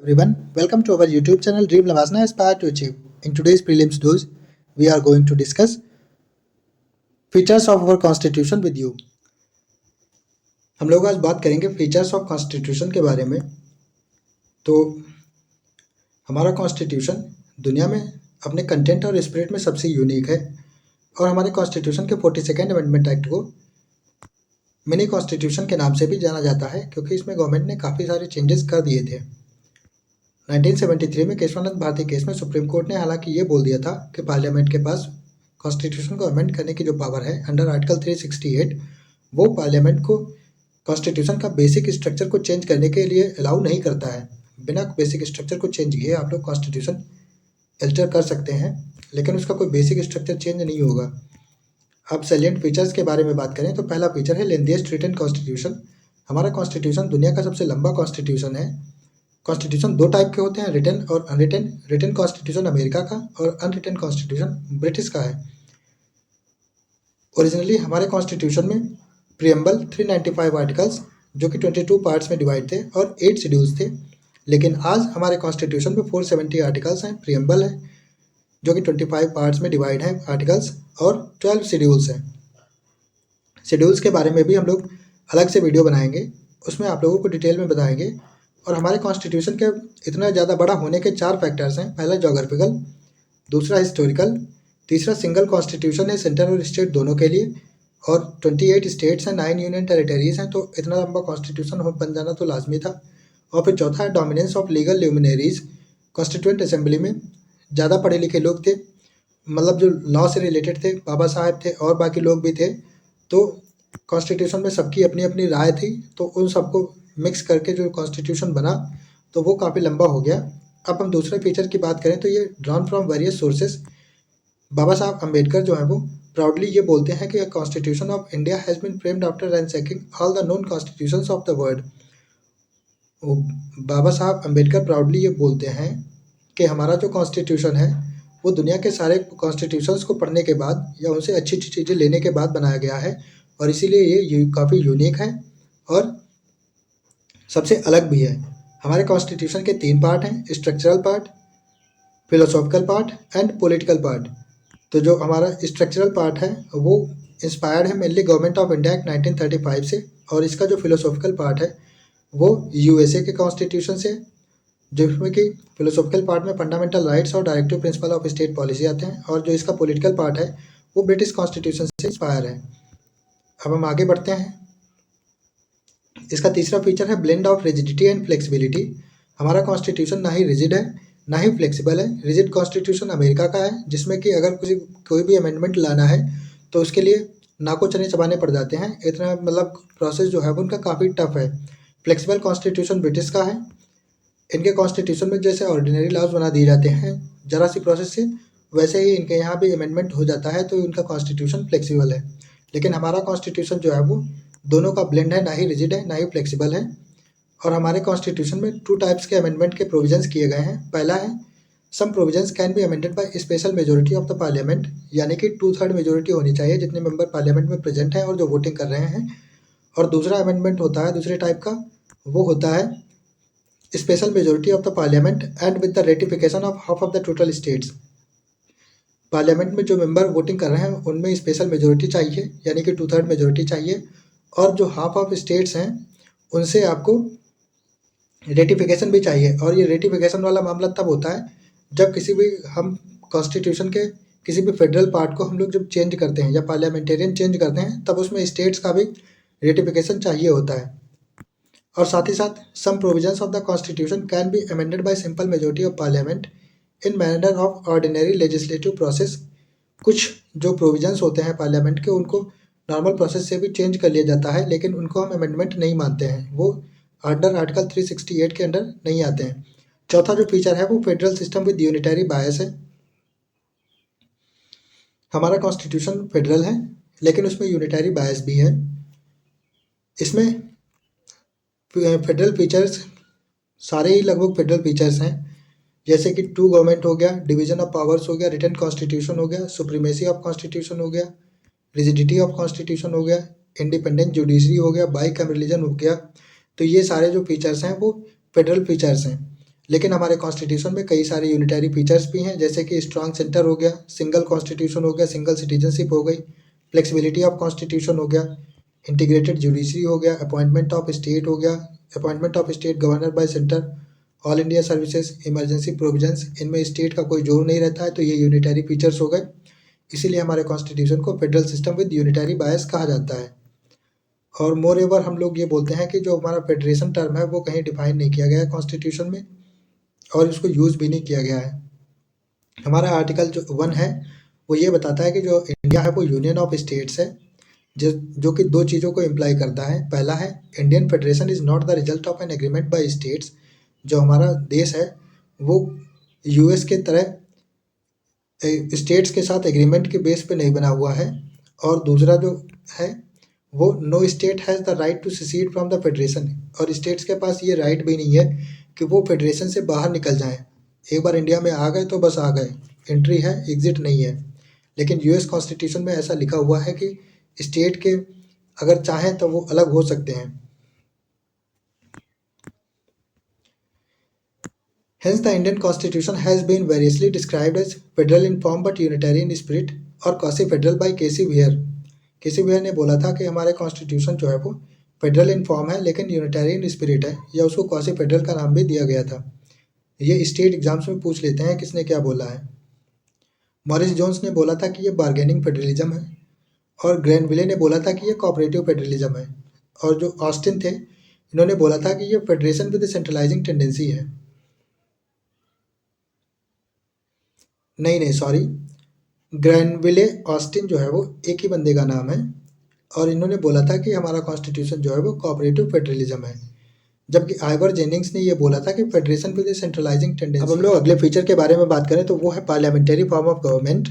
everyone, welcome to our YouTube channel Dream Lavasana Aspire to Achieve. In today's prelims dose, we are going to discuss features of our constitution with you. हम लोग आज बात करेंगे features of constitution के बारे में। तो हमारा कॉन्स्टिट्यूशन दुनिया में अपने कंटेंट और स्पिरिट में सबसे यूनिक है और हमारे कॉन्स्टिट्यूशन के 42nd अमेंडमेंट एक्ट को मिनी कॉन्स्टिट्यूशन के नाम से भी जाना जाता है, क्योंकि इसमें गवर्नमेंट ने काफ़ी सारे चेंजेस कर दिए थे। 1973 में केशवानंद भारती केस में सुप्रीम कोर्ट ने हालांकि ये बोल दिया था कि पार्लियामेंट के पास कॉन्स्टिट्यूशन को अमेंड करने की जो पावर है अंडर आर्टिकल 368, वो पार्लियामेंट को कॉन्स्टिट्यूशन का बेसिक स्ट्रक्चर को चेंज करने के लिए अलाउ नहीं करता है। बिना बेसिक स्ट्रक्चर को चेंज किए आप लोग कॉन्स्टिट्यूशन अल्टर कर सकते हैं, लेकिन उसका कोई बेसिक स्ट्रक्चर चेंज नहीं होगा। अब सैलिएंट फीचर्स के बारे में बात करें तो पहला फीचर है लेंथीएस्ट रिटन कॉन्स्टिट्यूशन। हमारा कॉन्स्टिट्यूशन दुनिया का सबसे लंबा कॉन्स्टिट्यूशन है। कॉन्स्टिट्यूशन दो टाइप के होते हैं, रिटन और अनरिटन। रिटन कॉन्स्टिट्यूशन अमेरिका का और अनरिटन कॉन्स्टिट्यूशन ब्रिटिश का है। ओरिजिनली हमारे कॉन्स्टिट्यूशन में प्रीएम्बल 395 आर्टिकल्स जो कि 22 पार्ट्स में डिवाइड थे और 8 शेड्यूल्स थे, लेकिन आज हमारे कॉन्स्टिट्यूशन में 470 आर्टिकल्स हैं। प्रीएम्बल है जो कि 25 पार्ट्स में डिवाइड है आर्टिकल्स और 12 शेड्यूल्स हैं। शेड्यूल्स के बारे में भी हम लोग अलग से वीडियो बनाएंगे, उसमें आप लोगों को डिटेल में बताएंगे। और हमारे कॉन्स्टिट्यूशन के इतना ज़्यादा बड़ा होने के 4 फैक्टर्स हैं। पहला जोग्राफिकल, दूसरा हिस्टोरिकल, तीसरा सिंगल कॉन्स्टिट्यूशन है सेंटर और स्टेट दोनों के लिए, और 28 स्टेट्स हैं, 9 यूनियन टेरिटरीज हैं। तो इतना लंबा कॉन्स्टिट्यूशन बन जाना तो लाजमी था। और फिर चौथा है dominance of legal luminaries. Constituent assembly में ज़्यादा पढ़े लिखे लोग थे, मतलब जो लॉ से रिलेटेड थे, बाबा साहब थे और बाकी लोग भी थे। तो कॉन्स्टिट्यूशन में सबकी अपनी अपनी राय थी, तो उन सबको मिक्स करके जो कॉन्स्टिट्यूशन बना तो वो काफ़ी लंबा हो गया। अब हम दूसरे फीचर की बात करें तो ये ड्रॉन फ्रॉम वेरियस सोर्सेज। बाबा साहब अम्बेडकर जो है वो प्राउडली ये बोलते हैं कि constitution of India has been framed after ransacking all the known constitutions of the world. Baba Saheb Ambedkar proudly ये बोलते हैं कि हमारा जो कॉन्स्टिट्यूशन है वो दुनिया के सारे कॉन्स्टिट्यूशंस को पढ़ने के बाद या उनसे अच्छी अच्छी चीज़ें लेने के बाद बनाया गया है, और इसीलिए ये काफ़ी यूनिक है और सबसे अलग भी है। हमारे कॉन्स्टिट्यूशन के 3 पार्ट हैं, structural part, philosophical part and political part. तो जो हमारा स्ट्रक्चरल पार्ट है वो इंस्पायर्ड है mainly government of India act 1935 से, और इसका जो फिलोसॉफिकल पार्ट है वो यूएसए के कॉन्स्टिट्यूशन से, जिसमें कि फिलोसॉफिकल पार्ट में फंडामेंटल राइट्स और directive principle of state policy आते हैं, और जो इसका पॉलिटिकल पार्ट है वो ब्रिटिश कॉन्स्टिट्यूशन से इंस्पायर है। अब हम आगे बढ़ते हैं। इसका तीसरा फीचर है blend of rigidity and flexibility. हमारा कॉन्स्टिट्यूशन ना ही रिजिड है ना ही फ्लेक्सिबल है। रिजिड कॉन्स्टिट्यूशन अमेरिका का है, जिसमें कि अगर कोई भी अमेंडमेंट लाना है तो उसके लिए नाको चने चबाने पड़ जाते हैं, इतना मतलब प्रोसेस जो है वो उनका काफ़ी टफ है। फ्लेक्सिबल कॉन्स्टिट्यूशन ब्रिटिश का है। इनके कॉन्स्टिट्यूशन में जैसे ऑर्डिनरी लॉज बना दिए जाते हैं ज़रा सी प्रोसेस से, वैसे ही इनके यहाँ भी अमेंडमेंट हो जाता है, तो इनका कॉन्स्टिट्यूशन फ्लेक्सिबल है। लेकिन हमारा कॉन्स्टिट्यूशन जो है वो दोनों का ब्लेंड है, ना ही रिजिड है ना ही फ्लेक्सिबल है। और हमारे कॉन्स्टिट्यूशन में 2 टाइप्स के अमेंडमेंट के प्रोविजंस किए गए हैं। पहला है some provisions can be amended by special majority of the parliament, यानी कि 2/3 मेजोरिटी होनी चाहिए जितने मेंबर पार्लियामेंट में प्रेजेंट हैं और जो वोटिंग कर रहे हैं। और दूसरा अमेंडमेंट होता है दूसरे टाइप का, वो होता है special majority of the parliament and with the ratification of half of the total states. Parliament में जो मेंबर वोटिंग कर रहे हैं उनमें स्पेशल मेजोरिटी चाहिए, यानी कि 2/3 मेजोरिटी चाहिए, और जो हाफ ऑफ स्टेट्स हैं उनसे आपको रेटिफिकेशन भी चाहिए। और ये रेटिफिकेशन वाला मामला तब होता है जब किसी भी हम कॉन्स्टिट्यूशन के किसी भी फेडरल पार्ट को हम लोग जब चेंज करते हैं या पार्लियामेंटेरियन चेंज करते हैं, तब उसमें स्टेट्स का भी रेटिफिकेशन चाहिए होता है। और साथ ही साथ some provisions of the constitution can be amended by simple majority of parliament in manner of ordinary legislative process. कुछ जो प्रोविजंस होते हैं पार्लियामेंट के उनको नॉर्मल प्रोसेस से भी चेंज कर लिया जाता है, लेकिन उनको हम अमेंडमेंट नहीं मानते हैं, वो अंडर आर्टिकल 368 के अंडर नहीं आते हैं। चौथा जो फीचर है वो फेडरल सिस्टम विद यूनिटरी बायस है। हमारा कॉन्स्टिट्यूशन फेडरल है लेकिन उसमें यूनिटरी बायस भी है। इसमें फेडरल फीचर्स सारे ही लगभग फेडरल फीचर्स हैं, जैसे कि 2 गवर्नमेंट हो गया, डिवीजन ऑफ पावर्स हो गया, रिटन कॉन्स्टिट्यूशन हो गया, सुप्रीमेसी ऑफ कॉन्स्टिट्यूशन हो गया, रिजिडिटी ऑफ कॉन्स्टिट्यूशन हो गया, इंडिपेंडेंट जुडिशरी हो गया, बाई कैमरलिज्म हो गया। तो ये सारे जो फीचर्स हैं वो फेडरल फीचर्स हैं। लेकिन हमारे कॉन्स्टिट्यूशन में कई सारे यूनिटरी फीचर्स भी हैं, जैसे कि स्ट्रॉन्ग सेंटर हो गया, सिंगल कॉन्स्टिट्यूशन हो गया, सिंगल सिटीजनशिप हो गई, फ्लेक्सिबिलिटी ऑफ कॉन्स्टिट्यूशन हो गया, इंटीग्रेटेड जुडिशरी हो गया, अपॉइंटमेंट ऑफ स्टेट हो गया, appointment of state governor bye centre, all India services, emergency provisions, इनमें स्टेट का कोई जोर नहीं रहता है, तो ये यूनिटरी फीचर्स हो गए। इसीलिए हमारे कॉन्स्टिट्यूशन को फेडरल सिस्टम विद यूनिटरी बायस कहा जाता है। और मोर एवर हम लोग ये बोलते हैं कि जो हमारा फेडरेशन टर्म है वो कहीं डिफाइन नहीं किया गया है कॉन्स्टिट्यूशन में, और इसको यूज़ भी नहीं किया गया है। हमारा आर्टिकल जो 1 है वो ये बताता है कि जो इंडिया है वो यूनियन ऑफ स्टेट्स है, जो कि दो चीज़ों को इम्प्लाई करता है। पहला है, Indian federation is not the result of an agreement by states. जो हमारा देश है वो यूएस के तरह स्टेट्स के साथ एग्रीमेंट के बेस पे नहीं बना हुआ है। और दूसरा जो है वो, no state has the right to secede from the federation, और स्टेट्स के पास ये राइट भी नहीं है कि वो फेडरेशन से बाहर निकल जाएं। एक बार इंडिया में आ गए तो बस आ गए, एंट्री है, एग्जिट नहीं है। लेकिन यूएस कॉन्स्टिट्यूशन में ऐसा लिखा हुआ है कि स्टेट के अगर चाहें तो वो अलग हो सकते हैं। Hence, the Indian Constitution has been variously described as federal in form but unitary in spirit और quasi-federal by KC Wheare. KC Wheare ने बोला था कि हमारे कॉन्स्टिट्यूशन जो है वो फेडरल इन फॉर्म है लेकिन यूनिटरी इन स्पिरिट है, या उसको क्वासी फेडरल का नाम भी दिया गया था। ये स्टेट एग्जाम्स में पूछ लेते हैं किसने क्या बोला है। मॉरिस जोन्स ने बोला था कि ये बार्गेनिंग फेडरलिज्म है, और ग्रैनविले ने बोला था कि ये कोऑपरेटिव फेडरलिज्म है, और जो ऑस्टिन थे इन्होंने बोला था कि ये फेडरेशन विद सेंट्रलाइजिंग टेंडेंसी है। नहीं सॉरी, ग्रैनविले ऑस्टिन जो है वो एक ही बंदे का नाम है, और इन्होंने बोला था कि हमारा कॉन्स्टिट्यूशन जो है वो कोऑपरेटिव फेडरलिज्म है, जबकि आइवर जेनिंग्स ने ये बोला था कि फेडरेशन विद सेंट्रलाइजिंग टेंडेंसी। अब हम लोग अगले फीचर के बारे में बात करें तो वो है पार्लियामेंटरी फॉर्म ऑफ गवर्नमेंट,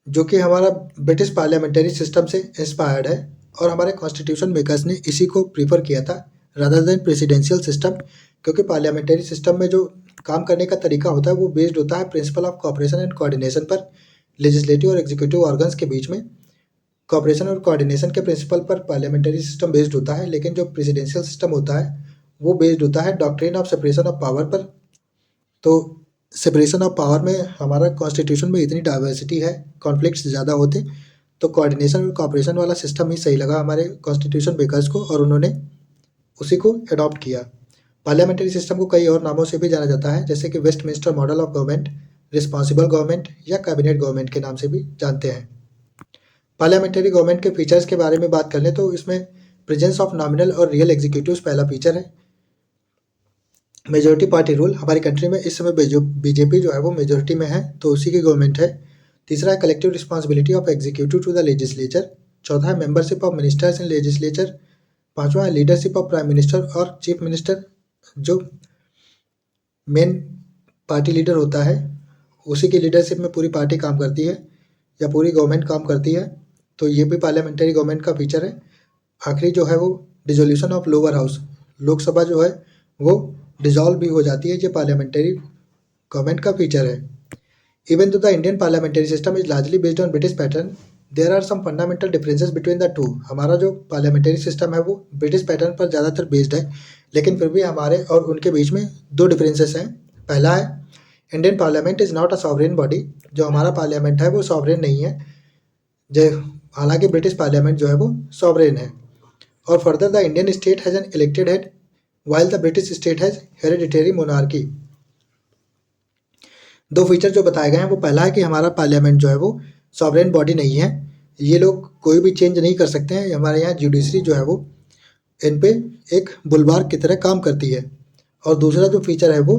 जो कि हमारा ब्रिटिश पार्लियामेंटरी सिस्टम से इंस्पायर्ड है, और हमारे कॉन्स्टिट्यूशन मेकर्स ने इसी को प्रीफर किया था रादर देन प्रेसिडेंशियल सिस्टम, क्योंकि पार्लियामेंटरी सिस्टम में जो काम करने का तरीका होता है वो बेस्ड होता है principle of cooperation and coordination पर, लेजिस्लेटिव और एग्जीक्यूटिव ऑर्गन्स के बीच में कोऑपरेशन और कोऑर्डिनेशन के प्रिंसिपल पर पार्लियामेंटरी सिस्टम बेस्ड होता है। लेकिन जो प्रेसिडेंशियल सिस्टम होता है वो बेस्ड होता है doctrine of separation of power पर। तो सेपरेशन ऑफ पावर में हमारा कॉन्स्टिट्यूशन में इतनी डाइवर्सिटी है, कॉन्फ्लिक्ट्स ज़्यादा होते, तो कोऑर्डिनेशन और कोऑपरेशन वाला सिस्टम ही सही लगा हमारे कॉन्स्टिट्यूशन मेकर्स को, और उन्होंने उसी को अडॉप्ट किया। पार्लियामेंटरी सिस्टम को कई और नामों से भी जाना जाता है, जैसे कि Westminster model of government, responsible government या कैबिनेट गवर्नमेंट के नाम से भी जानते हैं। पार्लियामेंटरी गवर्नमेंट के फीचर्स के बारे में बात कर लें तो इसमें प्रेजेंस ऑफ नॉमिनल और रियल एग्जीक्यूटिव्स पहला फीचर है। मेजोरिटी पार्टी रूल, हमारी कंट्री में इस समय बीजेपी जो है वो मेजोरिटी में है, तो उसी की गवर्नमेंट है। तीसरा है collective responsibility of executive to the legislature. चौथा है membership of ministers in legislature. पांचवा है लीडरशिप ऑफ प्राइम मिनिस्टर और चीफ मिनिस्टर, जो मेन पार्टी लीडर होता है उसी की लीडरशिप में पूरी पार्टी काम करती है या पूरी गवर्नमेंट काम करती है, तो ये भी पार्लियामेंटरी गवर्नमेंट का फीचर है। आखिरी जो है वो dissolution of lower house, Lok Sabha जो है वो डिसॉल्व भी हो जाती है, ये पार्लियामेंटरी गवर्नमेंट का फीचर है। Even though the Indian parliamentary system is largely based on British pattern, there are some fundamental differences between the two. हमारा जो पार्लियामेंटरी सिस्टम है वो ब्रिटिश पैटर्न पर ज़्यादातर बेस्ड है, लेकिन फिर भी हमारे और उनके बीच में दो डिफरेंसेस हैं। पहला है, Indian parliament is not a sovereign body. जो हमारा पार्लियामेंट है वो सॉवरेन नहीं है, जो हालांकि ब्रिटिश पार्लियामेंट जो है वो सॉवरेन है। और further the Indian state has an elected head while the British state has hereditary monarchy. दो फीचर जो बताए गए हैं वो पहला है कि हमारा पार्लियामेंट जो है वो सॉवरेन बॉडी नहीं है, ये लोग कोई भी चेंज नहीं कर सकते हैं। हमारे यहाँ जुडिशरी जो है वो इन पे एक बुलवार की तरह काम करती है। और दूसरा जो फीचर है वो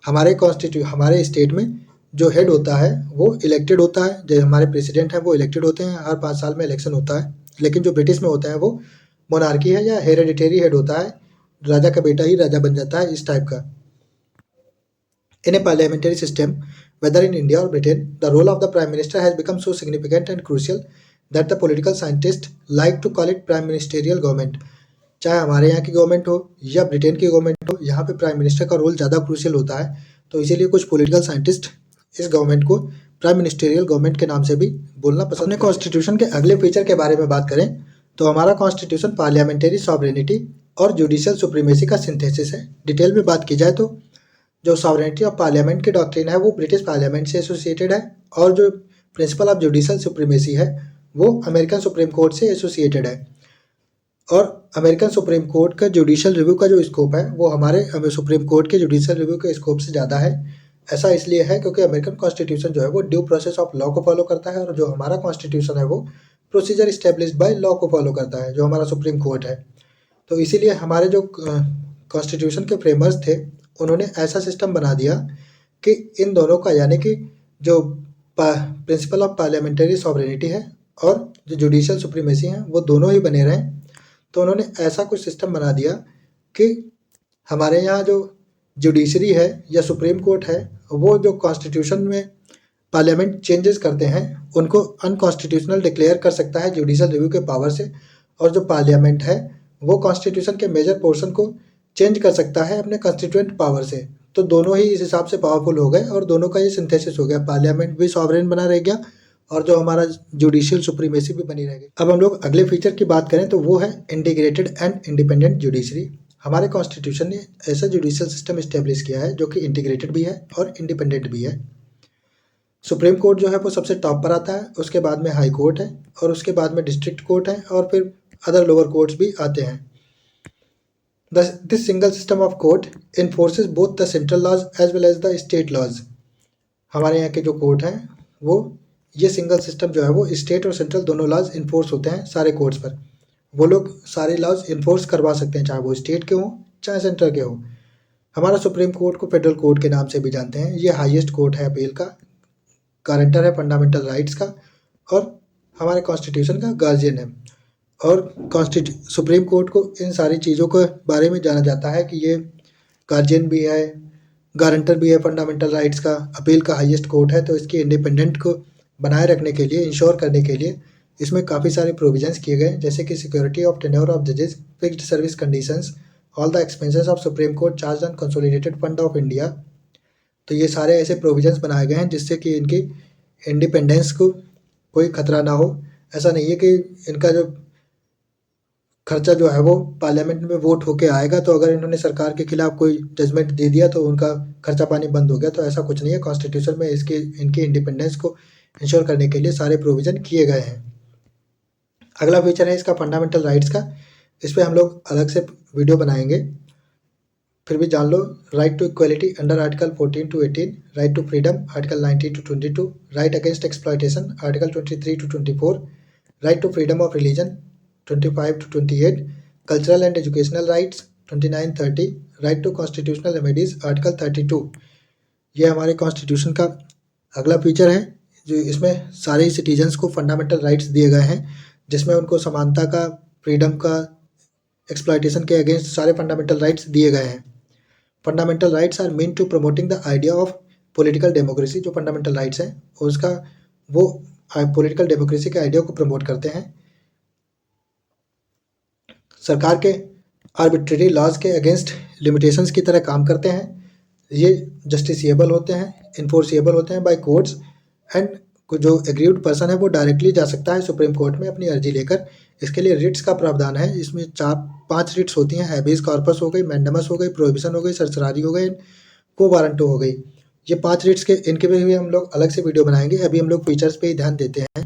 हमारे स्टेट में जो हेड होता है वो इलेक्टेड होता है, जो हमारे प्रेसिडेंट हैं वो इलेक्टेड होते हैं, हर 5 साल में इलेक्शन होता है। लेकिन जो ब्रिटिश में होता है वो मोनार्की है या हेरिडिटरी हेड होता है, राजा का बेटा ही राजा बन जाता है, इस टाइप का। In a parliamentary system, whether in India or Britain, the role of the Prime Minister has become so significant and crucial that the political scientists like to call it Prime Ministerial Government. चाहे हमारे यहाँ की government हो या Britain की government हो, यहाँ पे प्राइम मिनिस्टर का रोल ज़्यादा क्रूशियल होता है, तो इसीलिए कुछ पॉलिटिकल साइंटिस्ट इस गवर्नमेंट को प्राइम मिनिस्टेरियल गवर्नमेंट के नाम से भी बोलना पसंद। अपने कॉन्स्टिट्यूशन के अगले फीचर के बारे में बात करें तो हमारा कॉन्स्टिट्यूशन पार्लियामेंटरी सॉवरेनिटी और जुडिशियल सुप्रीमेसी का सिंथेसिस है। डिटेल में बात की जाए तो जो सॉवरेनिटी ऑफ पार्लियामेंट की डॉक्ट्रिन है वो ब्रिटिश पार्लियामेंट से एसोसिएटेड है, और जो प्रिंसिपल ऑफ जुडिशियल सुप्रीमेसी है वो अमेरिकन सुप्रीम कोर्ट से एसोसिएटेड है। और अमेरिकन सुप्रीम कोर्ट का जुडिशियल रिव्यू का जो स्कोप है वो हमारे सुप्रीम कोर्ट के जुडिशियल रिव्यू के स्कोप से ज़्यादा है। ऐसा इसलिए है क्योंकि अमेरिकन कॉन्स्टिट्यूशन जो है वो ड्यू प्रोसेस ऑफ लॉ को फॉलो करता है, और जो हमारा कॉन्स्टिट्यूशन है वो प्रोसीजर इस्टेब्लिश्ड बाय लॉ को फॉलो करता है, जो हमारा सुप्रीम कोर्ट है। तो इसीलिए हमारे जो कॉन्स्टिट्यूशन के फ्रेमर्स थे उन्होंने ऐसा सिस्टम बना दिया कि इन दोनों का, यानी कि जो प्रिंसिपल ऑफ पार्लियामेंट्री सॉवरेनिटी है और जो जुडिशियल सुप्रीमेसी है वो दोनों ही बने रहें। तो उन्होंने ऐसा कुछ सिस्टम बना दिया कि हमारे यहाँ जो जुडिशरी है या सुप्रीम कोर्ट है वो जो कॉन्स्टिट्यूशन में पार्लियामेंट चेंजेस करते हैं उनको अनकॉन्स्टिट्यूशनल डिक्लेयर कर सकता है जुडिशियल रिव्यू के पावर से, और जो पार्लियामेंट है वो कॉन्स्टिट्यूशन के मेजर पोर्शन को चेंज कर सकता है अपने कॉन्स्टिट्यूएंट पावर से। तो दोनों ही इस हिसाब से पावरफुल हो गए और दोनों का ये सिंथेसिस हो गया, पार्लियामेंट भी सॉवरेन बना रह गया और जो हमारा जुडिशियल सुप्रीमेसी भी बनी रहेगी। अब हम लोग अगले फीचर की बात करें तो वो है इंटीग्रेटेड एंड इंडिपेंडेंट जुडिशरी। हमारे कॉन्स्टिट्यूशन ने ऐसा जुडिशियल सिस्टम इस्टेब्लिश किया है जो कि इंटीग्रेटेड भी है और इंडिपेंडेंट भी है। सुप्रीम कोर्ट जो है वो सबसे टॉप पर आता है, उसके बाद में हाई कोर्ट है और उसके बाद में डिस्ट्रिक्ट कोर्ट है और फिर अदर लोअर कोर्ट्स भी आते हैं। This single system of court enforces both the central laws as well as the state laws. हमारे यहाँ के जो कोर्ट हैं वो ये सिंगल सिस्टम जो है वो स्टेट और सेंट्रल दोनों लॉज इन्फोर्स होते हैं सारे कोर्ट्स पर। वो लोग सारे लॉज इन्फोर्स करवा सकते हैं, चाहे वो स्टेट के हों चाहे सेंट्रल के हों। हमारा सुप्रीम कोर्ट को फेडरल कोर्ट के नाम से भी जानते हैं। ये हाईएस्ट कोर्ट है अपील का, गारंटर है फंडामेंटल राइट्स का और हमारे कॉन्स्टिट्यूशन का गार्जियन है। और सुप्रीम कोर्ट को इन सारी चीज़ों के बारे में जाना जाता है कि ये गार्जियन भी है, गारंटर भी है फंडामेंटल राइट्स का, अपील का हाईएस्ट कोर्ट है। तो इसकी इंडिपेंडेंट को बनाए रखने के लिए, इंश्योर करने के लिए इसमें काफ़ी सारे प्रोविजंस किए गए, जैसे कि सिक्योरिटी ऑफ टेन्योर ऑफ जजेस, fixed service conditions, all the expenses of supreme court charge on consolidated fund of India. तो ये सारे ऐसे प्रोविजंस बनाए गए हैं जिससे कि इनकी इंडिपेंडेंस को कोई खतरा ना हो। ऐसा नहीं है कि इनका जो खर्चा जो है वो पार्लियामेंट में वोट होके आएगा तो अगर इन्होंने सरकार के खिलाफ कोई जजमेंट दे दिया तो उनका खर्चा पानी बंद हो गया। तो ऐसा कुछ नहीं है। कॉन्स्टिट्यूशन में इनकी इंडिपेंडेंस को इंश्योर करने के लिए सारे प्रोविज़न किए गए हैं। अगला फीचर है इसका फंडामेंटल राइट्स का। इस पर हम लोग अलग से वीडियो बनाएंगे, फिर भी जान लो। Right to equality under article 14 to 18, right to freedom article 19 to 22, right against exploitation article 23 to 24, right to freedom of religion 25 to 28, cultural and educational rights 29-30, right to constitutional remedies article 32। ये हमारे constitution का अगला feature है, जो इसमें सारे citizens को fundamental rights दिए गए हैं, जिसमें उनको समानता का, फ्रीडम का, एक्सप्लॉयटेशन के अगेंस्ट सारे फंडामेंटल राइट्स दिए गए हैं। Fundamental rights are mean to promoting the idea of political democracy. जो फंडामेंटल राइट्स हैं उसका वो पॉलिटिकल डेमोक्रेसी के आइडिया को प्रमोट करते हैं। सरकार के आर्बिट्रेरी लॉज के अगेंस्ट लिमिटेशंस की तरह काम करते हैं। ये जस्टिसिएबल होते हैं, इन्फोर्सिएबल होते हैं बाय कोर्ट्स, एंड जो एग्रीव्ड पर्सन है वो डायरेक्टली जा सकता है सुप्रीम कोर्ट में अपनी अर्जी लेकर। इसके लिए रिट्स का प्रावधान है। इसमें 4-5 रिट्स होती हैं। हैबेस कॉर्पस हो गई, मैंडेमस हो गई, प्रोहिबिशन हो गई, सर्सरारी हो गई, को वारंटो हो गई। ये 5 रिट्स के इनके भी हम लोग अलग से वीडियो बनाएंगे। अभी हम लोग फीचर्स पे ही ध्यान देते हैं।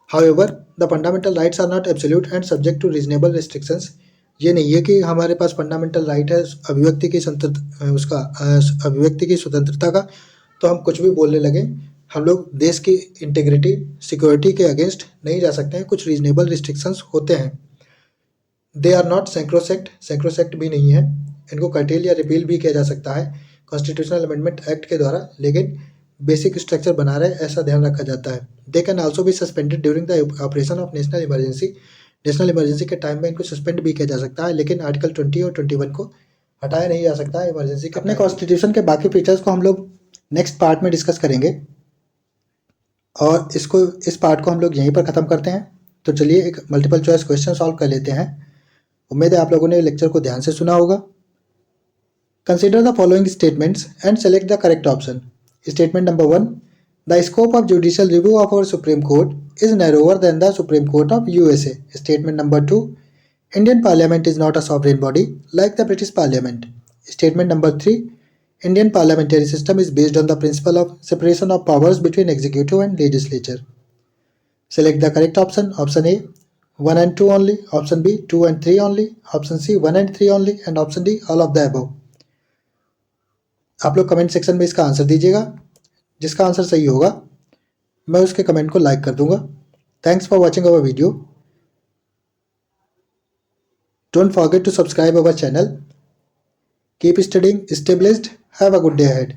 However, the fundamental rights are not absolute and subject to reasonable restrictions. ये नहीं है कि हमारे पास फंडामेंटल राइट है अभिव्यक्ति की स्वतंत्रता का तो हम कुछ भी बोलने लगे। हम लोग देश की इंटीग्रिटी, सिक्योरिटी के अगेंस्ट नहीं जा सकते हैं। कुछ रीजनेबल रिस्ट्रिक्शंस होते हैं। दे आर नॉट सैंक्रोसेक्ट भी नहीं है। इनको कर्टेल या रिपील भी किया जा सकता है कॉन्स्टिट्यूशनल अमेंडमेंट एक्ट के द्वारा, लेकिन बेसिक स्ट्रक्चर बना रहे ऐसा ध्यान रखा जाता है। They can also be suspended during the operation of national emergency. National emergency के टाइम में इनको सस्पेंड भी किया जा सकता है, लेकिन आर्टिकल 20 और 21 को हटाया नहीं जा सकता इमरजेंसी के। अपने कॉन्स्टिट्यूशन के बाकी फीचर्स को हम लोग नेक्स्ट पार्ट में डिस्कस करेंगे और इस पार्ट को हम लोग यहीं पर ख़त्म करते हैं। तो चलिए एक मल्टीपल चॉइस क्वेश्चन सॉल्व कर लेते हैं। उम्मीद है आप लोगों ने लेक्चर को ध्यान से सुना होगा। Consider the following statements and select the correct option. Statement number 1, the scope of judicial review of our Supreme Court is narrower than the Supreme Court of USA. Statement number 2, Indian Parliament is not a sovereign body like the British Parliament. Statement number 3. Indian parliamentary system is based on the principle of separation of powers between executive and legislature. Select the correct option. Option A 1 and 2 only, option B 2 and 3 only, option C 1 and 3 only and option D all of the above. आप लोग comment section में इसका answer दीजिएगा। जिसका answer सही होगा मैं उसके कमेंट को लाइक कर दूंगा। Thanks for watching our video. Don't forget to subscribe our channel. Keep studying, stay blessed, have a good day ahead.